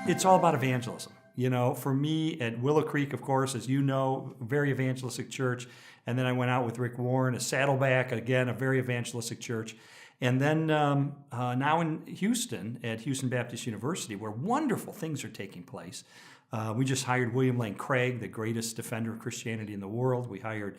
It's all about evangelism. You know, for me at Willow Creek, of course, as you know, very evangelistic church. And then I went out with Rick Warren, a Saddleback, again, a very evangelistic church. And then now in Houston, at Houston Baptist University, where wonderful things are taking place. We just hired William Lane Craig, the greatest defender of Christianity in the world. We hired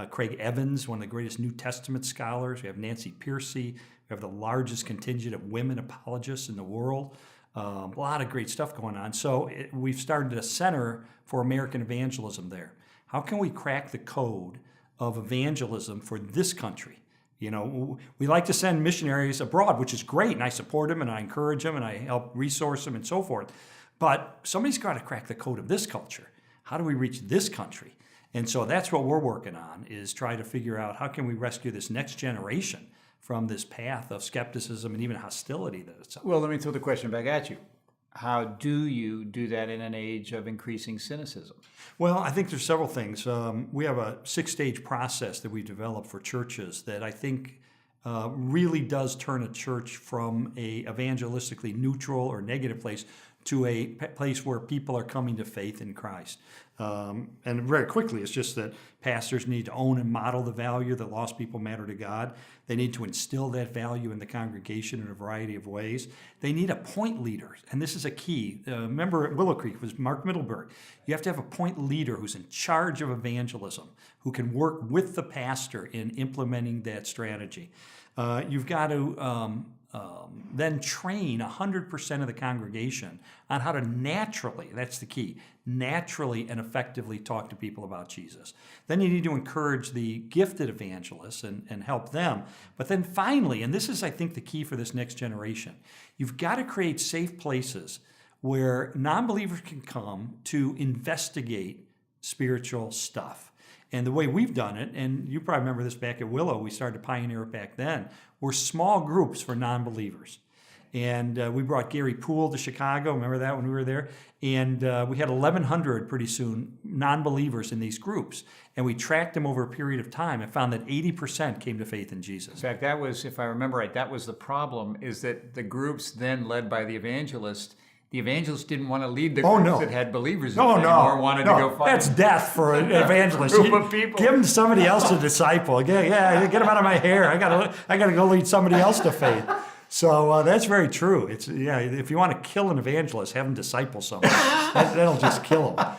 Craig Evans, one of the greatest New Testament scholars. We have Nancy Piercy. We have the largest contingent of women apologists in the world. A lot of great stuff going on. So we've started a center for American evangelism there. How can we crack the code of evangelism for this country? You know, we like to send missionaries abroad, which is great, and I support them, and I encourage them, and I help resource them, and so forth. But somebody's got to crack the code of this culture. How do we reach this country? And so that's what we're working on, is try to figure out how can we rescue this next generation from this path of skepticism and even hostility that it's on. Well, let me throw the question back at you. How do you do that in an age of increasing cynicism? Well, I think there's several things. We have a 6-stage process that we developed for churches that I think really does turn a church from a evangelistically neutral or negative place to a place where people are coming to faith in Christ. And very quickly, it's just that pastors need to own and model the value that lost people matter to God. They need to instill that value in the congregation in a variety of ways. They need appoint leaders, and this is a key. Remember at Willow Creek was Mark Middleburg. You have to have a point leader who's in charge of evangelism, who can work with the pastor in implementing that strategy. You've got to then train 100% of the congregation on how to naturally, that's the key, naturally and effectively talk to people about Jesus. Then you need to encourage the gifted evangelists and help them. But then finally, and this is, I think, the key for this next generation, you've got to create safe places where non-believers can come to investigate spiritual stuff. And the way we've done it, and you probably remember this back at Willow, we started to pioneer it back then, were small groups for non-believers. And we brought Gary Poole to Chicago, remember that when we were there? And we had 1,100 pretty soon non-believers in these groups. And we tracked them over a period of time and found that 80% came to faith in Jesus. In fact, that was, if I remember right, that was the problem, is that the groups then led by the evangelist didn't want to lead the groups that had believers in it anymore, wanted to go fight. That's death for an evangelist. Group of people. Give them to somebody else to disciple. Yeah, get them out of my hair. I gotta go lead somebody else to faith. So that's very true. If you want to kill an evangelist, have them disciple someone. That'll just kill them.